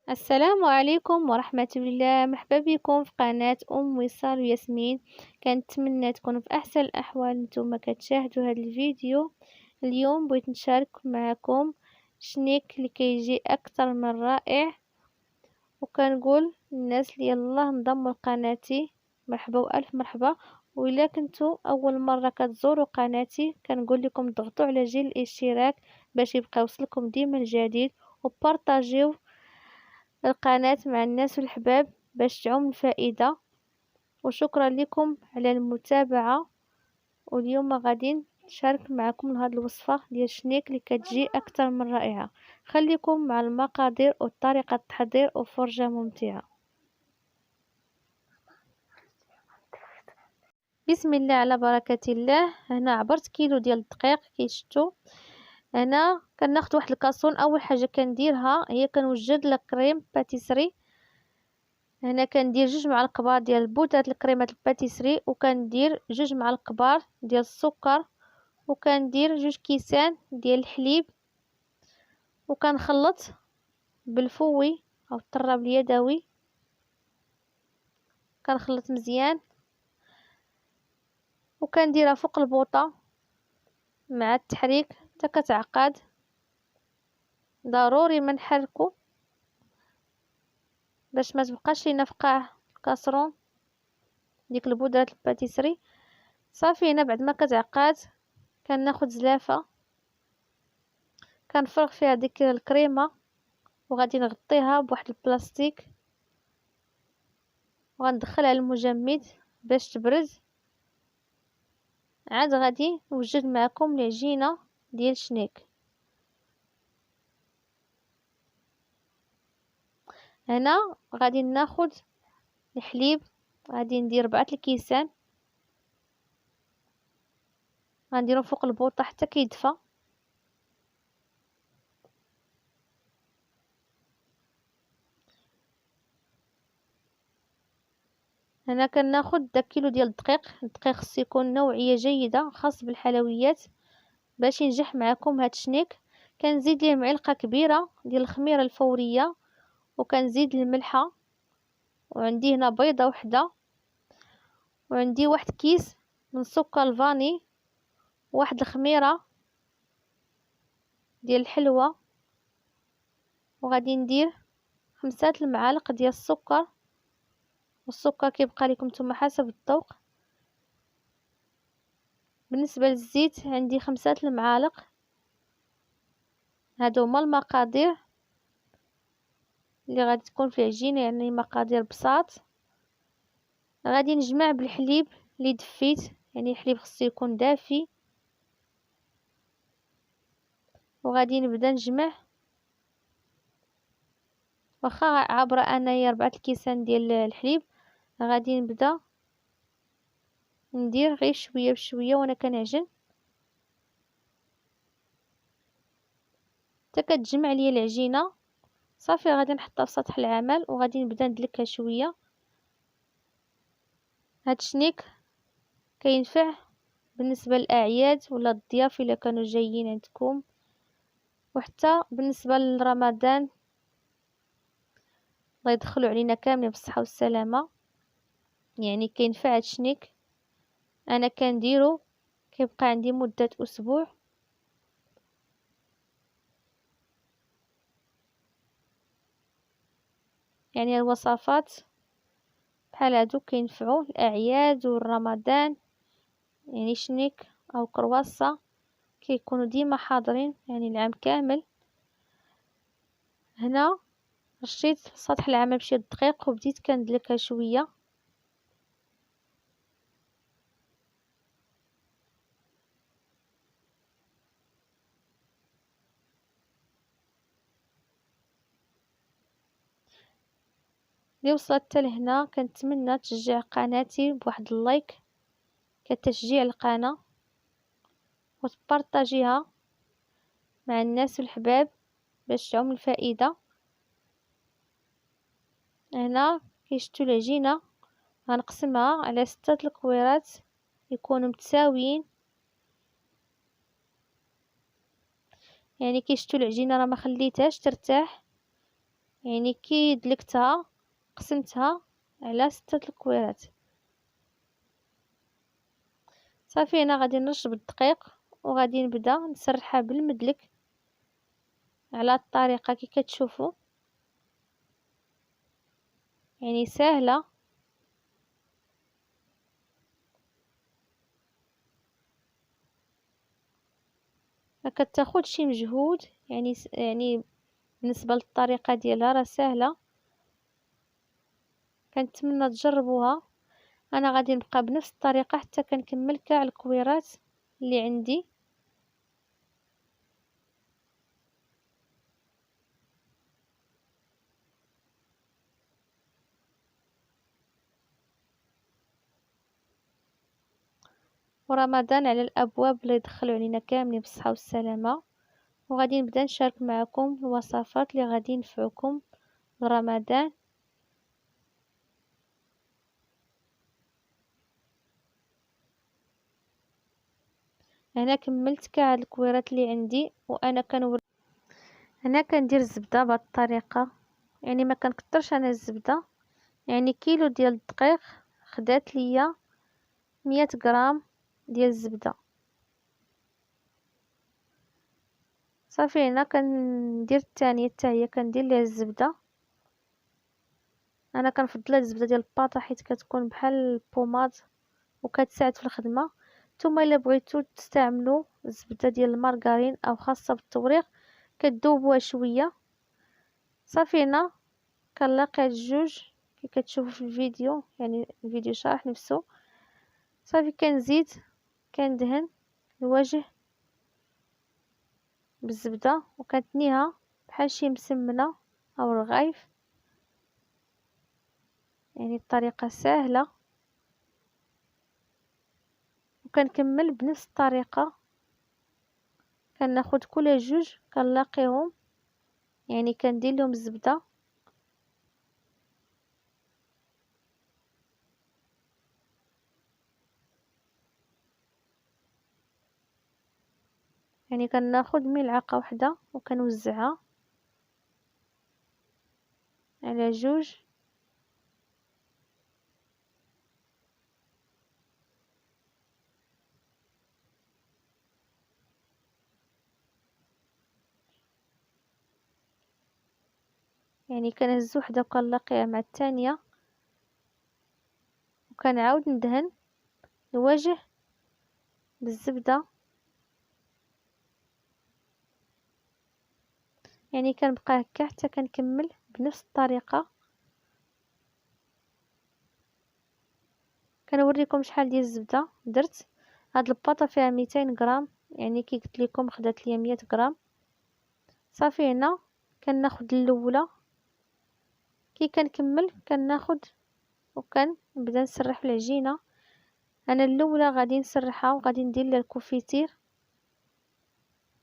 السلام عليكم ورحمة الله، مرحبا بكم في قناة وصال وياسمين. كنتمنى تكونوا في احسن الاحوال نتوما كتشاهدوا هذا الفيديو. اليوم بغيت نشارك معكم شنيك اللي كيجي اكثر من رائع، وكنقول للناس اللي يلاه انضموا لقناتي مرحبا والف مرحبا. وإلا كنتو اول مره كتزوروا قناتي كنقول لكم ضغطوا على جيل الاشتراك باش يبقى يوصلكم ديما الجديد، وبارطاجيو القناة مع الناس والحباب باش تعم الفائدة. وشكرا لكم على المتابعة. واليوم غادي نشارك معكم هذه الوصفة ديال الشنيك اللي كتجي اكثر من رائعة. خليكم مع المقادير وطريقة التحضير وفرجة ممتعة. بسم الله على بركة الله. هنا عبرت كيلو ديال الدقيق كيشتو. هنا كناخد واحد الكاسون. اول حاجة كنديرها هي كنوجد الكريم باتيسري. هنا كندير 2 معالق كبار ديال بودرة الكريمة الباتيسري، وكندير 2 معالق كبار ديال السكر، وكندير 2 كيسان ديال الحليب، وكنخلط بالفوي او الطراب اليدوي. كنخلط مزيان وكنديرها فوق البوطة مع التحريك حتى كتعقد. ضروري ما نحركو باش ما تبقاش لينا في قاع الكاسرون ديك البودرة الباتيسري. صافي. هنا بعد ما كتعقد كناخد زلافة كنفرغ فيها ديك الكريمه، وغادي نغطيها بواحد البلاستيك وغندخلها للمجمد باش تبرد. عاد غادي نوجد معكم العجينه ديال الشنيك. هنا غادي ناخد الحليب، غادي ندير 4 الكيسان، غنديرهم فوق البوطه حتى كيدفى. هنا كناخد داك كيلو ديال الدقيق خصو يكون نوعيه جيده خاص بالحلويات باش ينجح معكم هاد الشنيك. كنزيد ليه معلقه كبيره ديال الخميره الفوريه، وكنزيد الملحه، وعندي هنا بيضه وحده، وعندي واحد كيس من سكر الفاني، واحد الخميره ديال الحلوى، وغادي ندير 5 المعالق ديال السكر. والسكر كيبقى لكم نتوما حسب الذوق. بالنسبه للزيت عندي 5 المعالق. هادو هما المقادير اللي غادي تكون في العجينه، يعني مقادير بساط. غادي نجمع بالحليب اللي دفيت، يعني الحليب خصو يكون دافي، وغادي نبدا نجمع. واخا عابره انايا 4 الكيسان ديال الحليب، غادي نبدا ندير غير شويه بشويه وانا كنعجن حتى كتجمع ليا العجينه. صافي غادي نحطها في سطح العمل وغادي نبدا ندلكها شويه. هاد الشنيك كينفع بالنسبه للاعياد ولا الضياف الا كانوا جايين عندكم، وحتى بالنسبه لرمضان الله يدخلوا علينا كاملين بالصحه والسلامه. يعني كينفع هاد الشنيك. انا كنديرو كيبقى عندي مده اسبوع. يعني الوصفات بحال هادو كينفعوا الاعياد والرمضان. يعني شنيك او كرواسه كيكونوا ديما حاضرين يعني العام كامل. هنا رشيت سطح العمل بشويه الدقيق وبديت كندلكها شويه. اللي وصلت حتى لهنا كنتمنى تشجيع قناتي بواحد اللايك كتشجيع القناه، وتبارطاجيها مع الناس والحباب باش تعم الفائده. هنا كيشتو العجينه غنقسمها على 6 الكويرات يكونوا متساويين. يعني كيشتو العجينه راه ما خليتهاش ترتاح، يعني كي دلكتها قسمتها على 6 الكويرات. صافي هنا غادي نرش بالدقيق وغادي نبدا نسرحها بالمدلك على الطريقه كي كتشوفوا، يعني سهله. ما كتاخدش مجهود، يعني بالنسبه للطريقه ديالها راه سهله. كنتمنى تجربوها. انا غادي نبقى بنفس الطريقه حتى كنكمل كاع الكويرات اللي عندي. ورمضان على الابواب، الله يدخلوا علينا كاملين بالصحه والسلامه. وغادي نبدا نشارك معكم الوصفات اللي غادي ينفعوكم لرمضان. هنا كملت كاع الكويرات اللي عندي، وانا انا كندير الزبده بهذه الطريقه. يعني ما كنكثرش انا الزبده، يعني كيلو ديال الدقيق خدات ليا 100 غرام ديال الزبده. صافي هنا كندير الثانيه حتى هي كندير ليها الزبده. انا كنفضل الزبده ديال الباطا حيت كتكون بحال البوماد وكتساعد في الخدمه. نتوما الا بغيتو تستعملوا الزبده ديال المارغرين او خاصه بالتوريق كتذوبوها شويه. صافي هنا كنلاقي هاد الجوج كي كتشوفوا في الفيديو، يعني الفيديو شارح نفسه. صافي كنزيد كندهن الوجه بالزبده وكنتنيها بحال شي مسمنه او رغايف. يعني الطريقه سهله. وكنكمل بنفس الطريقه، كناخد كل جوج كنلاقيهم، يعني كندير لهم الزبده. يعني كناخد ملعقه واحده وكنوزعها على جوج. يعني كنهز وحده وكنلاقيها مع الثانيه وكنعاود ندهن الوجه بالزبده. يعني كنبقى هكا حتى كنكمل بنفس الطريقه. كنوريكم شحال ديال الزبده درت. هاد الباطه فيها 200 غرام، يعني كي قلت لكم خدات ليا 100 غرام. صافي هنا كناخد الاولى، كي كنكمل كناخد وكنبدا نسرح في العجينه. انا الاولى غادي نسرحها وغادي ندير لها الكوفيتير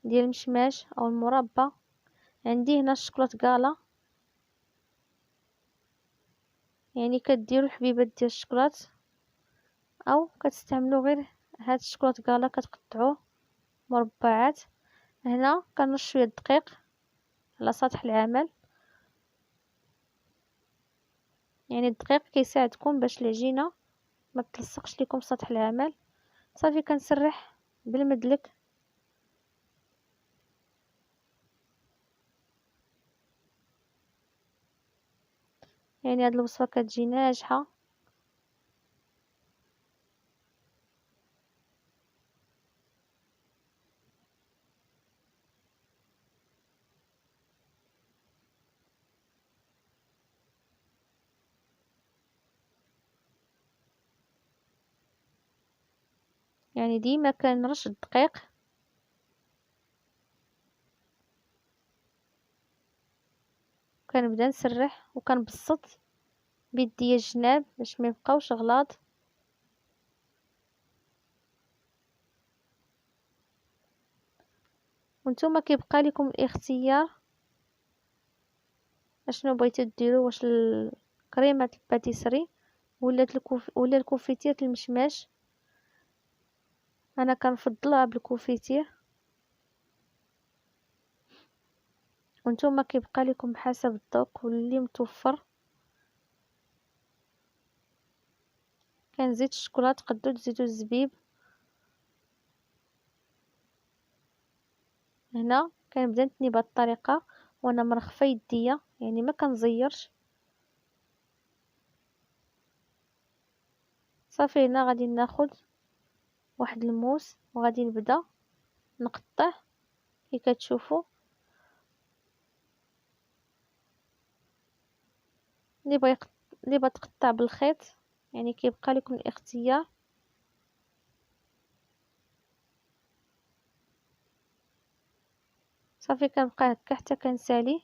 ديال المشماش او المربى. عندي هنا الشكلاط كالا، يعني كديروا الحبيبات ديال الشكلاط او كتستعملوا غير هاد الشكلاط كالا كتقطعوه مربعات. هنا كنرش شويه الدقيق على سطح العمل، يعني الدقيق كيساعدكم باش العجينه ما تلصقش لكم سطح العمل. صافي كنسرح بالمدلك. يعني هاد الوصفه كتجي ناجحه. يعني ديما كنرش الدقيق وكنبدا نسرح وكنبسط بيديا الجناب باش ما يبقاوش غلاط. وانتم كيبقى لكم الاختيار اشنو بغيتو ديروا، واش كريمه الباتيسري ولا الكوفيتير المشماش. انا كنفضلها بالكوفيتير. وانتم كيبقى لكم حسب الذوق واللي متوفر. كنزيد الشكلاط، تقدروا تزيدوا الزبيب. هنا كنبدا نتني بهذه الطريقه وانا مرخفه يديا، يعني ما كنزيرش. صافي هنا غادي ناخذ واحد الموس وغادي نبدا نقطع كي كتشوفوا. اللي بغى تقطع بالخيط يعني كيبقى لكم الاختيار. صافي كنبقى هكا حتى كنسالي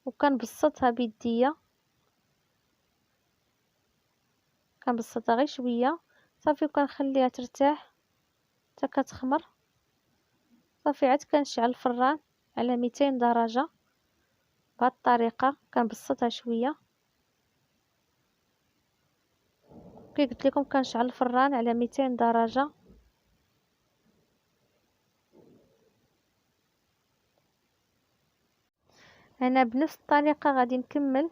وكنبسطها بيديا، كنبسطها غير شويه صافي، وكنخليها ترتاح حتى كتخمر. صافي عاد كنشعل الفران على 200 درجه بهذه الطريقه، كنبسطها شويه. كي قلت لكم كنشعل الفران على 200 درجه. هنا بنفس الطريقه غادي نكمل.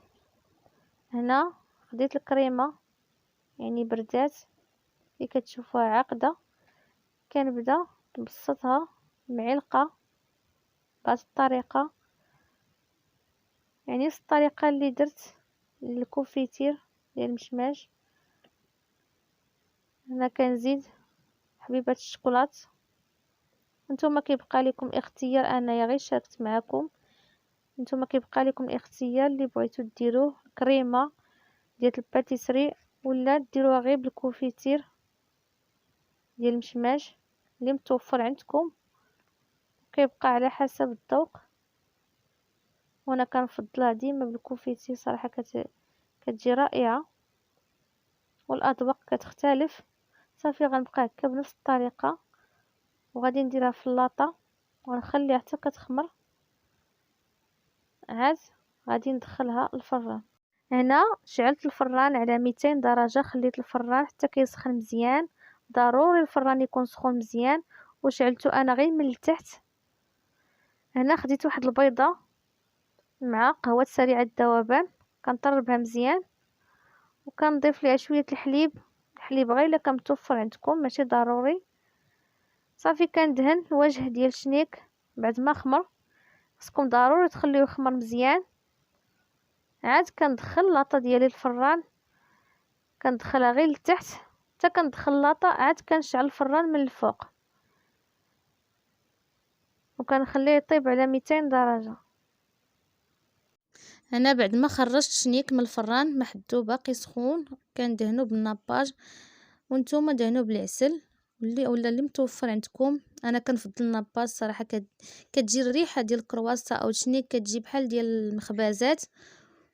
هنا خديت الكريمه يعني بردات كي كتشوفوها عاقده، كنبدا نبسطها معلقه بهذه الطريقه، يعني نفس الطريقه اللي درت للكوفيتير ديال المشماش. هنا كنزيد حبيبات الشكلاط. نتوما كيبقى لكم اختيار، انايا غير شاركت معكم. نتوما كيبقى لكم الاختيار اللي بغيتو ديروه كريمه ديال الباتيسري ولا ديروها غير بالكوفيتير ديال المشماش اللي متوفر عندكم، كيبقى على حسب الذوق. وانا كنفضلها ديما بالكوفيتير صراحه، كتجي رائعه والاذواق كتختلف. صافي غنبقى هكا بنفس الطريقه وغادي نديرها في اللاطه ونخليها حتى كتخمر. عاد غادي ندخلها الفران. هنا شعلت الفران على 200 درجه، خليت الفران حتى كيسخن مزيان. ضروري الفران يكون سخون مزيان، وشعلته انا غير من التحت. هنا خديت واحد البيضه مع قهوه سريعه الذوبان، كنطربها مزيان وكنضيف ليها شويه الحليب غير الا كان متوفر عندكم، ماشي ضروري. صافي كندهن الوجه ديال الشنيك بعد ما خمر، خصكم ضروري تخليوه يخمر مزيان. عاد كندخل لاطه ديالي الفران، كندخلها غير لتحت حتى كندخل لاطه، عاد كنشعل الفران من الفوق وكنخليه يطيب على 200 درجه. انا بعد ما خرجت شنيك من الفران محدو باقي سخون، كندهنو بالناباج وانتوما دهنوه بالعسل ولا اللي متوفر عندكم. انا كنفضل الناباج صراحه، كتجي الريحه ديال الكرواسه او الشنيك كتجي بحال ديال المخبازات.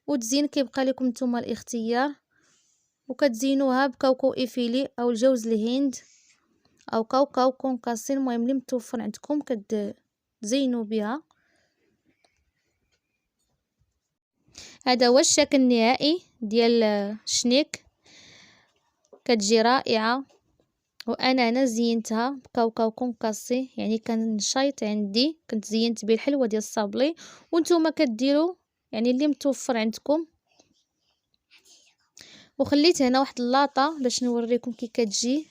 وتزين كيبقى لكم نتوما الاختيار، وكتزينوها بكاوكاو ايفيلي او الجوز الهند او كاوكاو كونكاسين، المهم اللي متوفر عندكم كتزينوا بها. هذا هو الشكل النهائي ديال الشنيك، كتجي رائعه. وانا هنا زينتها بكاوكاو كونكاسي، يعني كان شايط عندي كنت زينت به الحلوه ديال الصابلي. وانتم كديروا يعني اللي متوفر عندكم. وخليت هنا واحد اللاطه باش نوريكم كي كتجي،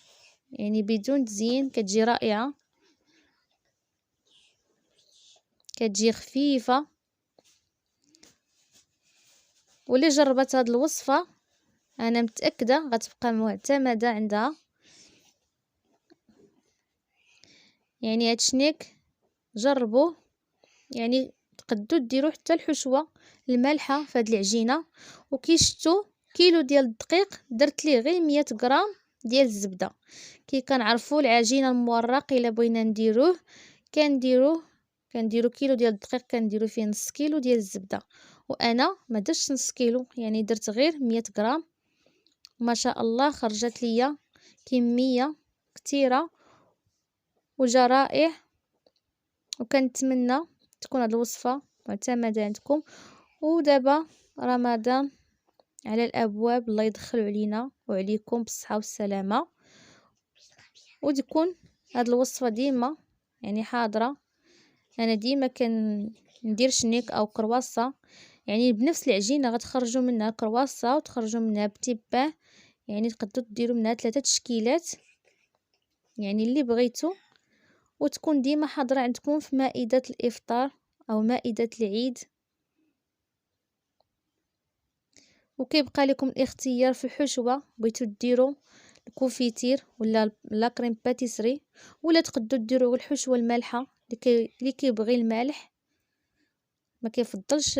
يعني بدون تزيين كتجي رائعه، كتجي خفيفه. واللي جربت هاد الوصفه انا متاكده غتبقى معتمده عندها. يعني هاد الشنيك جربوه، يعني تقدروا ديروا حتى الحشوه المالحه في هاد العجينه. وكي شفتوا كيلو ديال الدقيق درت ليه غير 100 غرام ديال الزبده. كي كنعرفوا العجينه المورق الا بغينا نديروه كنديروا كيلو ديال الدقيق كنديروا فيه نص كيلو ديال الزبده. وانا ما درتش نص كيلو، يعني درت غير 100 غرام. ما شاء الله خرجت ليا كميه كثيره وجا رائع. وكنتمنى تكون هذه الوصفه معتمده عندكم. ودابا رمضان على الابواب، الله يدخل علينا وعليكم بالصحه والسلامه، وتكون هذه الوصفه ديما يعني حاضره. انا ديما ندير شنيك او كرواسه، يعني بنفس العجينه غتخرجوا منها كرواسه وتخرجوا منها بتي بان. يعني تقدروا ديروا منها 3 تشكيلات، يعني اللي بغيتو، وتكون ديما حاضره عندكم في مائده الافطار او مائده العيد. وكيبقى لكم الاختيار في الحشوه، بغيتو ديروا الكوفيتير ولا لا كريم باتيسري، ولا تقدروا ديروا الحشوه المالحه اللي كيبغي المالح ما كيفضلش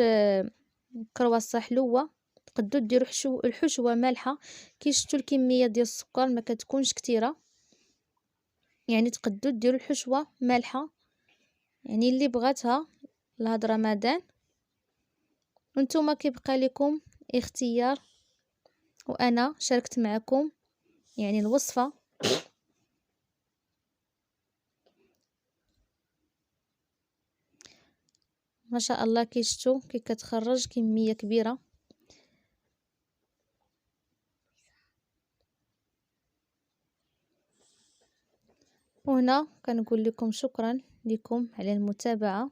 كرواسه حلوه، تقدروا ديروا الحشوه مالحه. كيشتو الكميه ديال السكر ما كتكونش كتيره، يعني تقدروا ديروا الحشوه مالحه، يعني اللي بغاتها لهاد رمضان. وانتم كيبقى لكم اختيار، وانا شاركت معكم يعني الوصفه. ما شاء الله كيشتو كي كتخرج كميه كبيره. وهنا كنقول لكم شكرا لكم على المتابعه،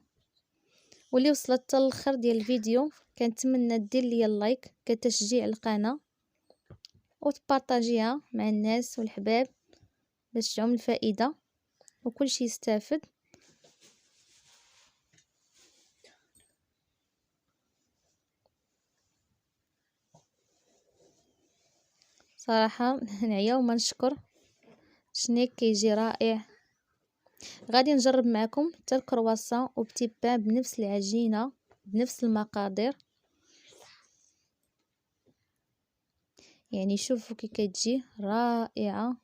واللي وصلت حتى الاخر ديال الفيديو كنتمنى دير لي اللايك كتشجيع القناه، وتبارطاجيها مع الناس والحباب باش تعم الفائده وكل شيء يستافد. صراحه نعيا وما نشكر، شنيك كيجي رائع. غادي نجرب معكم حتى الكرواسون وبتي بان بنفس العجينه بنفس المقادير، يعني شوفوا كي كتجي رائعه.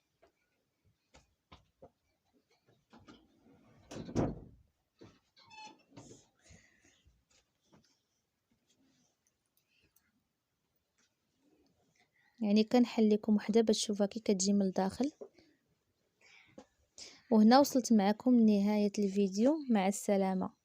يعني كنحل لكم وحده باش تشوفها كي كتجي من الداخل. وهنا وصلت معكم لنهايه الفيديو، مع السلامه.